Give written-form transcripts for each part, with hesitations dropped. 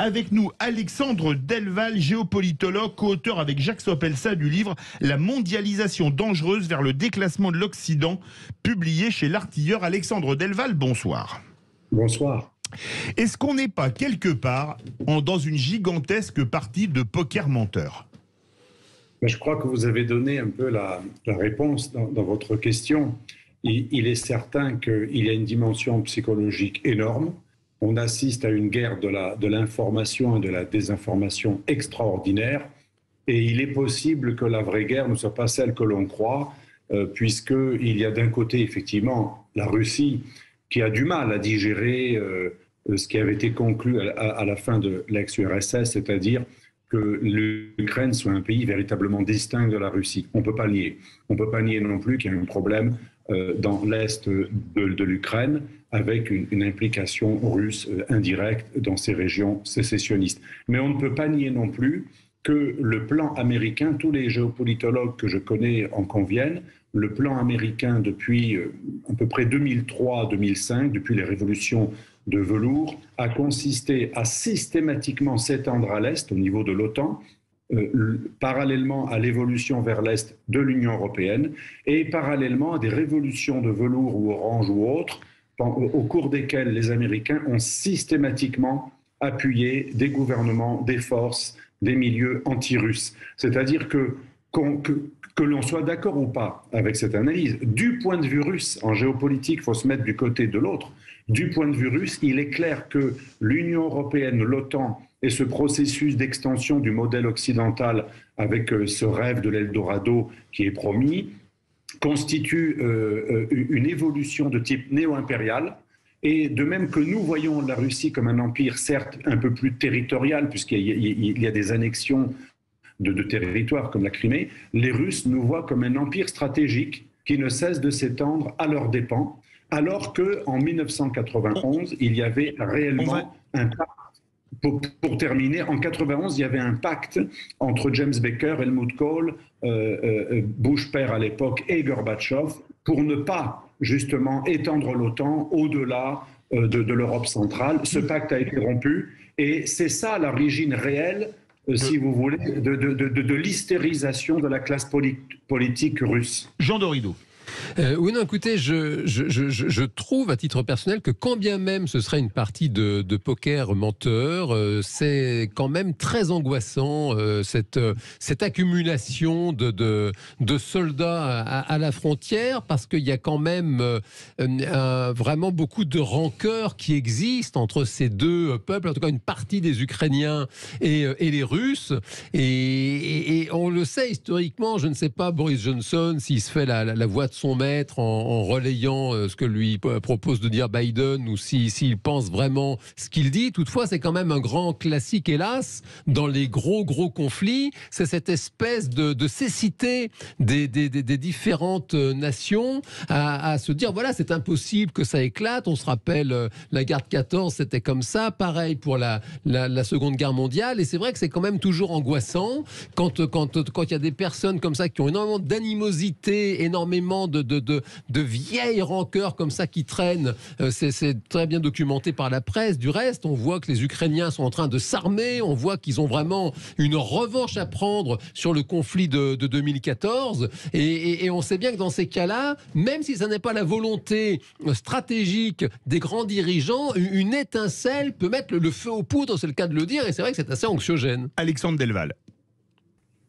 Avec nous, Alexandre Delval, géopolitologue, co-auteur avec Jacques Soppelsa du livre « La mondialisation dangereuse vers le déclassement de l'Occident », publié chez l'Artilleur. Alexandre Delval, bonsoir. Bonsoir. Est-ce qu'on n'est pas quelque part dans une gigantesque partie de poker menteur ? Je crois que vous avez donné un peu la réponse dans votre question. Il est certain qu'il y a une dimension psychologique énorme. On assiste à une guerre de l'information et de la désinformation extraordinaire. Et il est possible que la vraie guerre ne soit pas celle que l'on croit, puisqu'il y a d'un côté, effectivement, la Russie qui a du mal à digérer ce qui avait été conclu à la fin de l'ex-URSS, c'est-à-dire que l'Ukraine soit un pays véritablement distinct de la Russie. On ne peut pas nier. On ne peut pas nier non plus qu'il y a un problème dans l'est de l'Ukraine avec une implication russe indirecte dans ces régions sécessionnistes. Mais on ne peut pas nier non plus que le plan américain, tous les géopolitologues que je connais en conviennent, le plan américain depuis à peu près 2003-2005, depuis les révolutions de velours, a consisté à systématiquement s'étendre à l'Est au niveau de l'OTAN, parallèlement à l'évolution vers l'Est de l'Union européenne et parallèlement à des révolutions de velours ou orange ou autres, au cours desquelles les Américains ont systématiquement appuyé des gouvernements, des forces, des milieux anti-russes. C'est-à-dire que l'on soit d'accord ou pas avec cette analyse, du point de vue russe, en géopolitique, il faut se mettre du côté de l'autre, du point de vue russe, il est clair que l'Union européenne, l'OTAN et ce processus d'extension du modèle occidental avec ce rêve de l'Eldorado qui est promis, constituent une évolution de type néo-impérial. Et de même que nous voyons la Russie comme un empire, certes un peu plus territorial, puisqu'il y a des annexions de territoires comme la Crimée, les Russes nous voient comme un empire stratégique qui ne cesse de s'étendre à leurs dépens, alors qu'en 1991, il y avait réellement un pacte. Pour terminer, en 1991, il y avait un pacte entre James Baker, Helmut Kohl, Bush père à l'époque et Gorbatchev pour ne pas justement étendre l'OTAN au-delà de l'Europe centrale. Ce pacte a été rompu et c'est ça l'origine réelle, si vous voulez, de l'hystérisation de la classe politique russe. Jean Dorido. Oui, non, écoutez, je trouve à titre personnel que quand bien même ce serait une partie de poker menteur, c'est quand même très angoissant cette accumulation de soldats à la frontière, parce qu'il y a quand même vraiment beaucoup de rancœur qui existe entre ces deux peuples, en tout cas une partie des Ukrainiens et les Russes. Et on le sait historiquement, je ne sais pas Boris Johnson s'il se fait la voix de son maître en relayant ce que lui propose de dire Biden ou s'il pense vraiment ce qu'il dit. Toutefois, c'est quand même un grand classique, hélas, dans les gros conflits. C'est cette espèce de cécité des différentes nations à se dire, voilà, c'est impossible que ça éclate. On se rappelle, la guerre de 14, c'était comme ça. Pareil pour la Seconde Guerre mondiale. Et c'est vrai que c'est quand même toujours angoissant quand il y a des personnes comme ça qui ont énormément d'animosité, énormément de vieilles rancœurs comme ça qui traînent. C'est très bien documenté par la presse. Du reste, on voit que les Ukrainiens sont en train de s'armer. On voit qu'ils ont vraiment une revanche à prendre sur le conflit de 2014. Et on sait bien que dans ces cas-là, même si ça n'est pas la volonté stratégique des grands dirigeants, une étincelle peut mettre le feu aux poudres, c'est le cas de le dire. Et c'est vrai que c'est assez anxiogène. Alexandre Delval.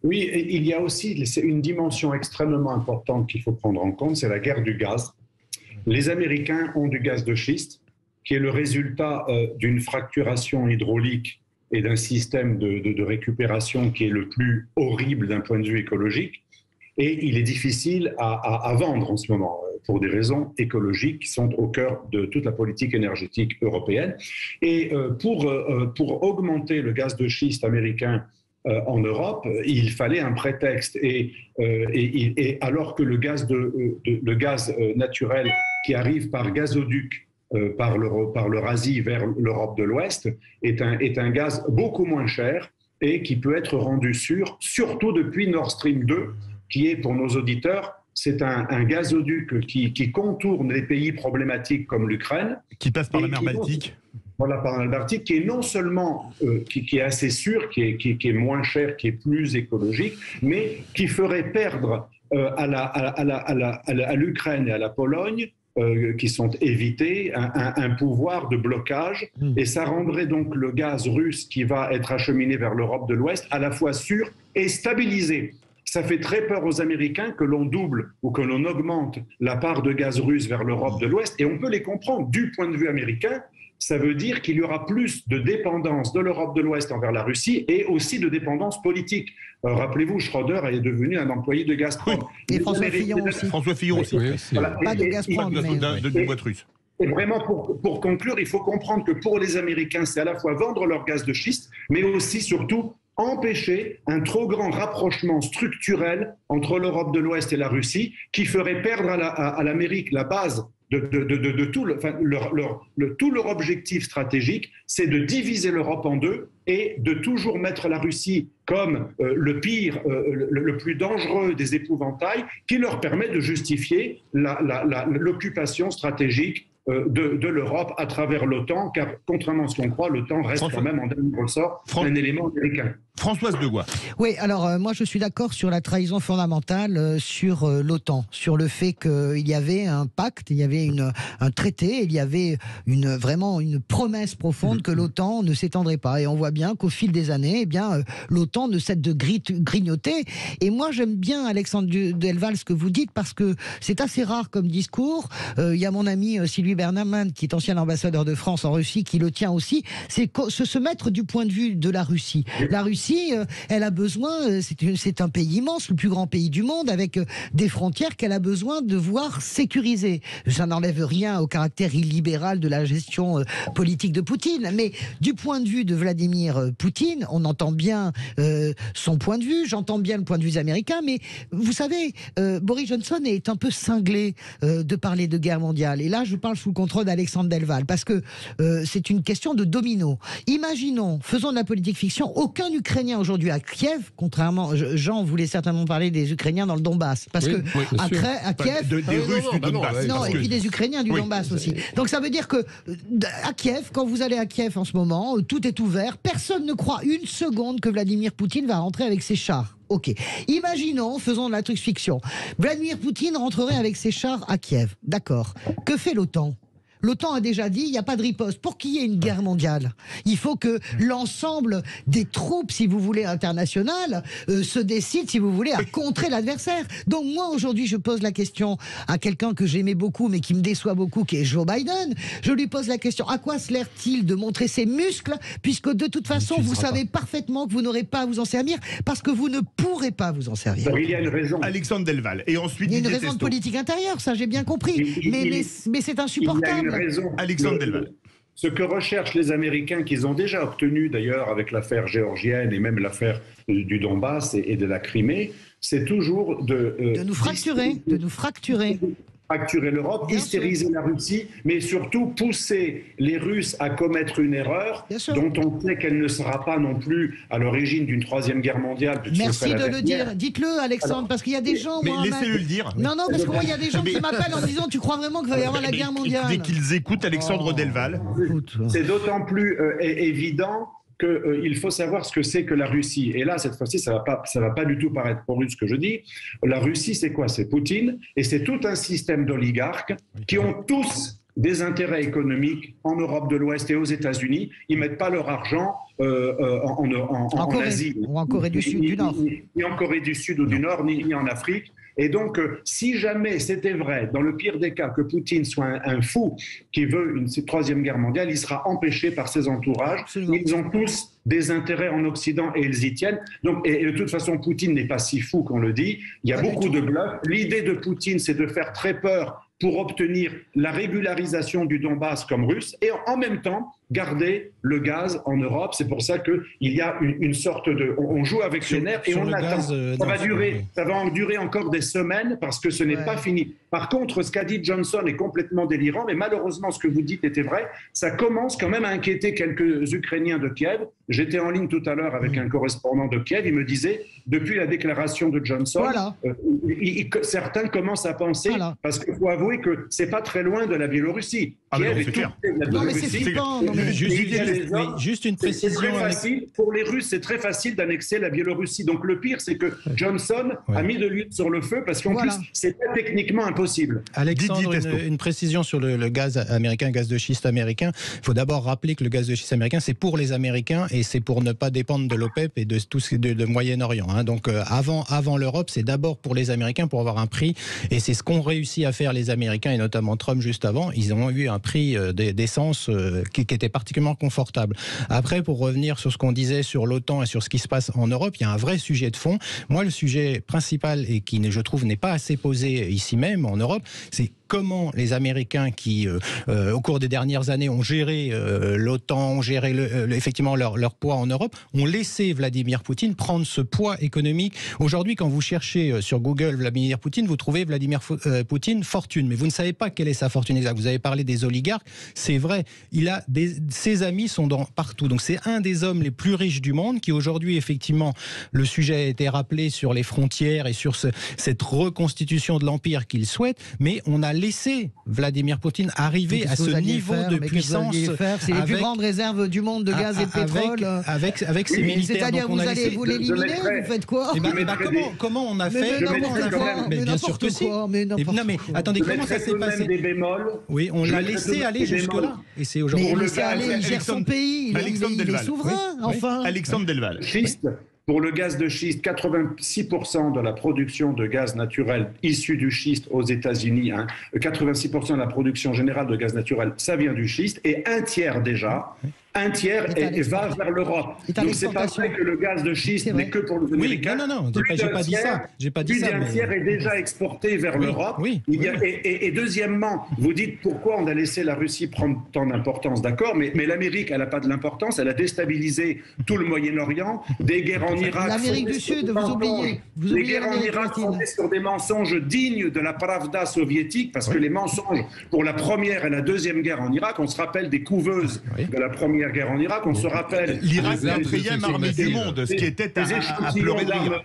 Oui, il y a aussi une dimension extrêmement importante qu'il faut prendre en compte, c'est la guerre du gaz. Les Américains ont du gaz de schiste, qui est le résultat d'une fracturation hydraulique et d'un système de récupération qui est le plus horrible d'un point de vue écologique. Et il est difficile à vendre en ce moment, pour des raisons écologiques qui sont au cœur de toute la politique énergétique européenne. Et pour augmenter le gaz de schiste américain en Europe, il fallait un prétexte. Et alors que le gaz naturel qui arrive par gazoduc par l'Eurasie vers l'Europe de l'Ouest est un gaz beaucoup moins cher et qui peut être rendu sûr, surtout depuis Nord Stream 2, qui est pour nos auditeurs, c'est un gazoduc qui contourne les pays problématiques comme l'Ukraine. Qui passe par la mer Baltique. Voilà, par la Baltique, qui est non seulement qui est assez sûr, qui est moins cher, qui est plus écologique, mais qui ferait perdre à l'Ukraine et à la Pologne, qui sont évités, un pouvoir de blocage, et ça rendrait donc le gaz russe qui va être acheminé vers l'Europe de l'Ouest à la fois sûr et stabilisé. Ça fait très peur aux Américains que l'on double ou que l'on augmente la part de gaz russe vers l'Europe de l'Ouest, et on peut les comprendre du point de vue américain. Ça veut dire qu'il y aura plus de dépendance de l'Europe de l'Ouest envers la Russie et aussi de dépendance politique. Rappelez-vous, Schroeder est devenu un employé de Gazprom. Et François Fillon aussi. François Fillon aussi. Oui, Voilà. Pas de Gazprom, de boîte russe. Et vraiment, pour conclure, il faut comprendre que pour les Américains, c'est à la fois vendre leur gaz de schiste, mais aussi, surtout, empêcher un trop grand rapprochement structurel entre l'Europe de l'Ouest et la Russie, qui ferait perdre à l'Amérique la base de tout leur objectif stratégique, c'est de diviser l'Europe en deux et de toujours mettre la Russie comme le pire, le plus dangereux des épouvantails, qui leur permet de justifier l'occupation stratégique de l'Europe à travers l'OTAN, car contrairement à ce qu'on croit, l'OTAN reste quand même en dernier ressort un élément américain. Françoise Degois. Oui, alors moi je suis d'accord sur la trahison fondamentale sur l'OTAN, sur le fait qu'il y avait un pacte, il y avait un traité, il y avait vraiment une promesse profonde que l'OTAN ne s'étendrait pas. Et on voit bien qu'au fil des années, eh bien, l'OTAN ne cesse de grignoter. Et moi j'aime bien, Alexandre Delval, ce que vous dites, parce que c'est assez rare comme discours. Il y a mon ami Sylvie Bernaman, qui est ancien ambassadeur de France en Russie, qui le tient aussi. C'est se mettre du point de vue de la Russie. La Russie, elle a besoin, c'est un pays immense, le plus grand pays du monde, avec des frontières qu'elle a besoin de voir sécurisées. Ça n'enlève rien au caractère illibéral de la gestion politique de Poutine, mais du point de vue de Vladimir Poutine, on entend bien son point de vue, j'entends bien le point de vue américain, mais vous savez, Boris Johnson est un peu cinglé de parler de guerre mondiale. Et là, je parle sous le contrôle d'Alexandre Delval, parce que c'est une question de domino. Imaginons, faisons de la politique fiction, aucun Ukrainien aujourd'hui à Kiev, contrairement, Jean voulait certainement parler des Ukrainiens dans le Donbass, parce que à Kiev, des Russes du Donbass. Non, et puis des Ukrainiens du Donbass aussi. Donc ça veut dire que à Kiev, quand vous allez à Kiev en ce moment, tout est ouvert, personne ne croit une seconde que Vladimir Poutine va rentrer avec ses chars. Ok. Imaginons, faisons de la truc fiction. Vladimir Poutine rentrerait avec ses chars à Kiev. D'accord. Que fait l'OTAN ? L'OTAN a déjà dit, il n'y a pas de riposte. Pour qu'il y ait une guerre mondiale, il faut que l'ensemble des troupes, si vous voulez, internationales, se décident, si vous voulez, à contrer l'adversaire. Donc moi, aujourd'hui, je pose la question à quelqu'un que j'aimais beaucoup, mais qui me déçoit beaucoup, qui est Joe Biden. Je lui pose la question, à quoi sert-il de montrer ses muscles, puisque de toute façon, vous savez parfaitement que vous n'aurez pas à vous en servir, parce que vous ne pourrez pas vous en servir. Il y a une raison. Alexandre Delval. Et ensuite, il y a une raison de politique intérieure, ça j'ai bien compris. Mais c'est insupportable. Raison. Alexandre Delval. Ce que recherchent les Américains, qu'ils ont déjà obtenu d'ailleurs avec l'affaire géorgienne et même l'affaire du Donbass et de la Crimée, c'est toujours de nous fracturer, fracturer l'Europe, hystériser la Russie, mais surtout pousser les Russes à commettre une erreur dont on sait qu'elle ne sera pas non plus à l'origine d'une troisième guerre mondiale. Merci de le dire. Dites-le, Alexandre, parce qu'il y a des gens... Mais laissez-le le dire. Non, parce que moi, il y a des gens qui m'appellent en disant « Tu crois vraiment qu'il va y avoir la guerre mondiale ?» Dès qu'ils écoutent Alexandre Delval. C'est d'autant plus évident qu'il faut savoir ce que c'est que la Russie. Et là, cette fois-ci, ça va pas du tout paraître pro-russe ce que je dis. La Russie, c'est quoi? C'est Poutine, et c'est tout un système d'oligarques qui ont tous des intérêts économiques en Europe de l'Ouest et aux États-Unis. Ils mettent pas leur argent en Asie. Ou en Corée du Sud, du Nord. Ni en Corée du Sud ou du Nord, ni en Afrique. Et donc, si jamais c'était vrai, dans le pire des cas, que Poutine soit un fou qui veut une troisième guerre mondiale, il sera empêché par ses entourages. Absolument. Ils ont tous des intérêts en Occident et ils y tiennent. Donc, et de toute façon, Poutine n'est pas si fou qu'on le dit. Il y a beaucoup de bluffs. L'idée de Poutine, c'est de faire très peur pour obtenir la régularisation du Donbass comme russe et en même temps garder le gaz en Europe. C'est pour ça qu'il y a une sorte de... On joue avec les nerfs et on attend. Ça va en durer encore des semaines parce que ce n'est pas fini. Par contre, ce qu'a dit Johnson est complètement délirant, mais malheureusement, ce que vous dites était vrai. Ça commence quand même à inquiéter quelques Ukrainiens de Kiev. J'étais en ligne tout à l'heure avec un correspondant de Kiev. Il me disait, depuis la déclaration de Johnson, certains commencent à penser, parce qu'il faut avouer que c'est pas très loin de la Biélorussie. Ah, mais non, Kiev c'est est clair. tout près de la Non, mais c'est Biélorussie. flippant. Non, mais... Juste une C'est précision. très facile. Pour les Russes, c'est très facile d'annexer la Biélorussie. Donc le pire, c'est que Johnson a mis de l'huile sur le feu parce qu'en Voilà. plus, c'est pas techniquement impossible. Alexandre, Dites, Testo. une précision sur le gaz américain, gaz de schiste américain. Il faut d'abord rappeler que le gaz de schiste américain, c'est pour les Américains et c'est pour ne pas dépendre de l'OPEP et de tout ce de Moyen-Orient. Hein. Donc avant l'Europe, c'est d'abord pour les Américains pour avoir un prix. Et c'est ce qu'ont réussi à faire les Américains et notamment Trump juste avant. Ils ont eu un prix d'essence qui était particulièrement confortable. Après, pour revenir sur ce qu'on disait sur l'OTAN et sur ce qui se passe en Europe, il y a un vrai sujet de fond. Moi, le sujet principal et qui, je trouve, n'est pas assez posé ici même en Europe, c'est comment les Américains qui, au cours des dernières années, ont géré l'OTAN, ont géré effectivement leur poids en Europe, ont laissé Vladimir Poutine prendre ce poids économique. Aujourd'hui, quand vous cherchez sur Google Vladimir Poutine, vous trouvez Vladimir Poutine fortune, mais vous ne savez pas quelle est sa fortune exacte. Vous avez parlé des oligarques, c'est vrai. Ses amis sont partout. Donc c'est un des hommes les plus riches du monde qui aujourd'hui, effectivement, le sujet a été rappelé sur les frontières et sur cette reconstitution de l'empire qu'il souhaite, mais on a laissé Vladimir Poutine arriver à ce niveau de puissance. C'est les plus grandes réserves du monde de gaz et de pétrole. Avec ses militaires. C'est-à-dire, vous allez vous l'éliminer, vous faites quoi? comment on a fait? Mais bien sûr que si. Mais attendez, comment ça s'est passé? Oui, on l'a laissé aller jusque-là. Et c'est aujourd'hui. Mais laissez aller, il gère son pays, il est souverain, enfin. Alexandre Delval. Pour le gaz de schiste, 86% de la production de gaz naturel issu du schiste aux États-Unis, 86% de la production générale de gaz naturel, ça vient du schiste, et un tiers va vers l'Europe. Donc c'est pas vrai que le gaz de schiste n'est que pour les Américains. Non, j'ai pas dit ça. Plus d'un tiers est déjà exporté vers l'Europe. Et deuxièmement, vous dites pourquoi on a laissé la Russie prendre tant d'importance, d'accord, mais l'Amérique, elle n'a pas de l'importance, elle a déstabilisé tout le Moyen-Orient, des guerres en Irak. L'Amérique du Sud, vous oubliez. Les guerres en Irak fondées sur des mensonges dignes de la Pravda soviétique, parce que les mensonges pour la première et la deuxième guerre en Irak, on se rappelle des couveuses de la première guerre en Irak, on se rappelle l'Irak, la quatrième armée du monde, ce qui était à pleurer de rire.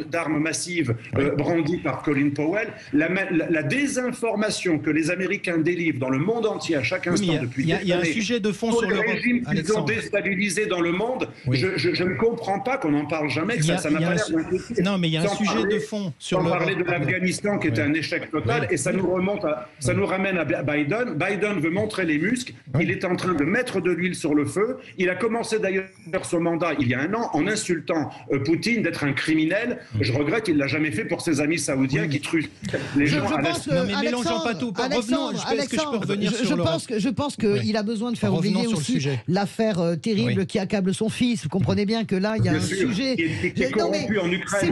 D'armes massives brandies par Colin Powell, la désinformation que les Américains délivrent dans le monde entier à chaque instant depuis des années. Il y a un sujet de fond sur le régime qu'ils ont déstabilisé dans le monde. Je ne comprends pas qu'on n'en parle jamais, que ça n'a pas l'air d'inquiéter. Non, mais il y a un sujet de fond sur l'Europe. On parlait de l'Afghanistan qui était un échec total, et ça nous ramène à Biden. Biden veut montrer les muscles. Il est en train de mettre de l'huile sur le feu. Il a commencé d'ailleurs son mandat il y a un an en insultant Poutine d'être un criminel. Je regrette qu'il ne l'a jamais fait pour ses amis saoudiens qui truffent les gens à l'Est. Non, mais mélangeons pas tout. Revenons, est-ce que je peux revenir sur l'Europe ? Je pense qu'il a besoin de faire oublier aussi l'affaire terrible qui accable son fils. Vous comprenez bien que là, il y a un sujet... Qui est corrompu en Ukraine.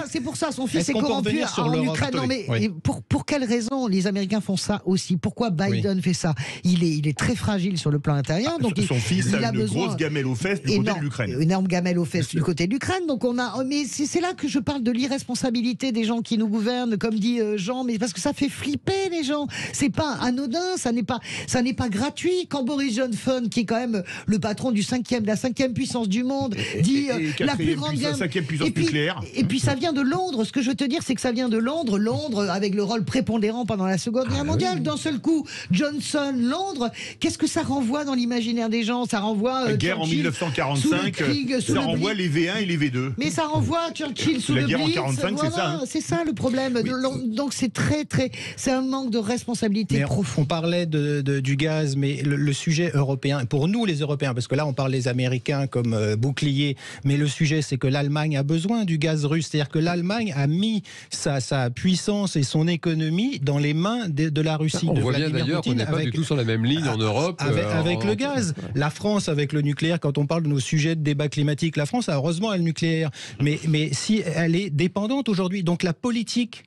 C'est pour ça, son fils est corrompu en Ukraine. Non, mais pour quelle raison les Américains font ça aussi? Pourquoi Biden fait ça? Il est très fragile sur le plan intérieur. Donc son fils a une grosse gamelle aux fesses du côté de l'Ukraine. Une énorme gamelle aux fesses du côté de l'Ukraine. Donc mais c'est là que je parle de l'irresponsabilité des gens qui nous gouvernent, comme dit Jean, mais parce que ça fait flipper les gens. C'est pas anodin, ça n'est pas gratuit. Quand Boris Johnson, qui est quand même le patron de la cinquième puissance du monde, dit la plus grande cinquième puissance nucléaire. Et puis ça vient de Londres. Ce que je veux te dire, c'est que ça vient de Londres. Londres, avec le rôle prépondérant pendant la Seconde Guerre mondiale. D'un seul coup, Johnson, Londres, qu'est-ce que ça renvoie dans l'imaginaire des gens? Ça renvoie la guerre en 1945, ça renvoie les V1 et les V2. Mais ça renvoie Churchill sous le Blitz. La guerre en 45, c'est ça. C'est ça le problème. Donc c'est c'est un manque de responsabilité profond. On parlait du gaz, mais le sujet européen, pour nous les Européens, parce que là on parle des Américains comme bouclier, mais le sujet c'est que l'Allemagne a besoin du gaz russe. C'est-à-dire que l'Allemagne a mis sa puissance et son économie dans les mains de la Russie. On voit bien d'ailleurs qu'on n'est pas du tout sur la même ligne en Europe. Avec le gaz. La France avec le nucléaire, quand on parle de nos sujets de débat climatique, la France a heureusement le nucléaire. Mais si elle est dépendante aujourd'hui, donc la politique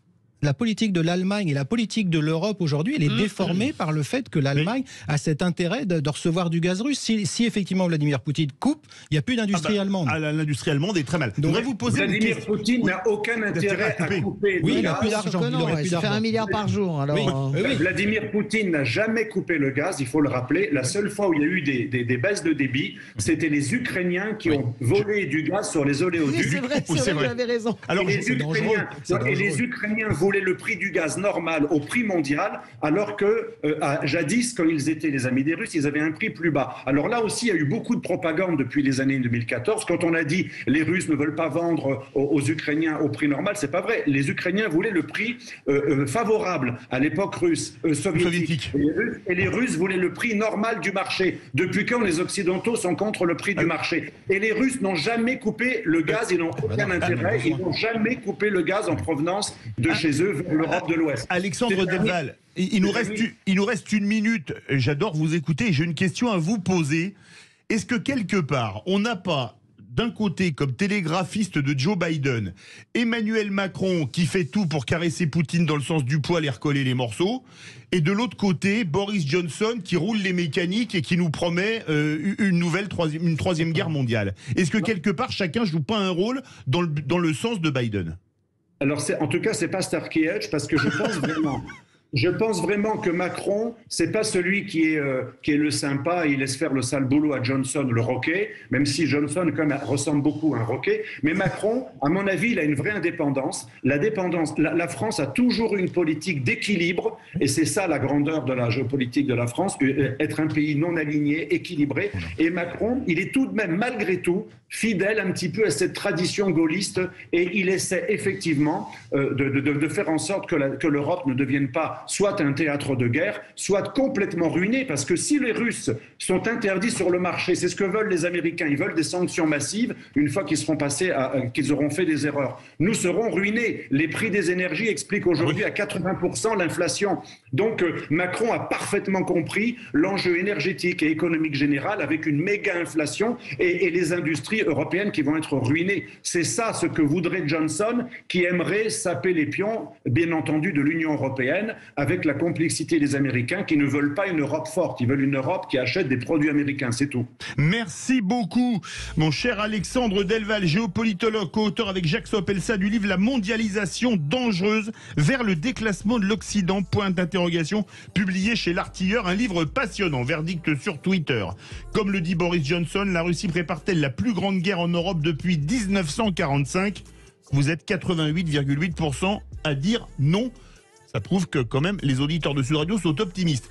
de l'Allemagne et la politique de l'Europe aujourd'hui, elle est déformée par le fait que l'Allemagne a cet intérêt de recevoir du gaz russe. Si effectivement Vladimir Poutine coupe, il n'y a plus d'industrie allemande. L'industrie allemande est très mal. Donc, vous poser Vladimir Poutine n'a aucun intérêt à couper. Oui, il n'a plus d'argent. Il fait 1 milliard par jour. Alors, Vladimir Poutine n'a jamais coupé le gaz, il faut le rappeler. La seule fois où il y a eu des baisses de débit, c'était les Ukrainiens qui ont volé du gaz sur les oléoducs. C'est vrai, vous avez raison. Alors, les Ukrainiens voulaient voulaient le prix du gaz normal au prix mondial, alors que jadis, quand ils étaient les amis des Russes, ils avaient un prix plus bas. Alors là aussi, il y a eu beaucoup de propagande depuis les années 2014. Quand on a dit les Russes ne veulent pas vendre aux Ukrainiens au prix normal, c'est pas vrai. Les Ukrainiens voulaient le prix favorable à l'époque russe, soviétique. Et les Russes voulaient le prix normal du marché. Depuis quand les Occidentaux sont contre le prix du marché? Et les Russes n'ont jamais coupé le gaz, ils n'ont aucun intérêt, ils n'ont jamais coupé le gaz en provenance de chez eux vers l'Europe de l'Ouest. Alexandre Delval, il nous reste 1 minute. J'adore vous écouter. J'ai une question à vous poser. Est-ce que quelque part, on n'a pas d'un côté, comme télégraphiste de Joe Biden, Emmanuel Macron qui fait tout pour caresser Poutine dans le sens du poil et recoller les morceaux, et de l'autre côté, Boris Johnson qui roule les mécaniques et qui nous promet une troisième guerre mondiale. Est-ce que quelque part, chacun joue pas un rôle dans le sens de Biden? Alors, en tout cas, c'est pas Starkey Hutch, parce que je pense vraiment que Macron, c'est pas celui qui est le sympa, il laisse faire le sale boulot à Johnson, le roquet, même si Johnson quand même ressemble beaucoup à un roquet. Mais Macron, à mon avis, il a une vraie indépendance. La France a toujours une politique d'équilibre, et c'est ça la grandeur de la géopolitique de la France, être un pays non aligné, équilibré. Et Macron, il est tout de même, malgré tout, fidèle un petit peu à cette tradition gaulliste, et il essaie effectivement de faire en sorte que l'Europe ne devienne pas soit un théâtre de guerre, soit complètement ruinée, parce que si les Russes sont interdits sur le marché, c'est ce que veulent les Américains, ils veulent des sanctions massives, une fois qu'ils seront passés qu'ils auront fait des erreurs. Nous serons ruinés. Les prix des énergies expliquent aujourd'hui à 80% l'inflation. Donc Macron a parfaitement compris l'enjeu énergétique et économique général, avec une méga inflation et les industries européennes qui vont être ruinées. C'est ça ce que voudrait Johnson, qui aimerait saper les pions, bien entendu, de l'Union européenne, avec la complexité des Américains qui ne veulent pas une Europe forte, ils veulent une Europe qui achète des produits américains, c'est tout. Merci beaucoup, mon cher Alexandre Delval, géopolitologue, co-auteur avec Jacques Soppelsa du livre La mondialisation dangereuse vers le déclassement de l'Occident, point d'interrogation, publié chez l'Artilleur, un livre passionnant, verdict sur Twitter. Comme le dit Boris Johnson, la Russie prépare-t-elle la plus grande guerre en Europe depuis 1945 ? Vous êtes 88,8% à dire non. Ça prouve que quand même les auditeurs de Sud Radio sont optimistes.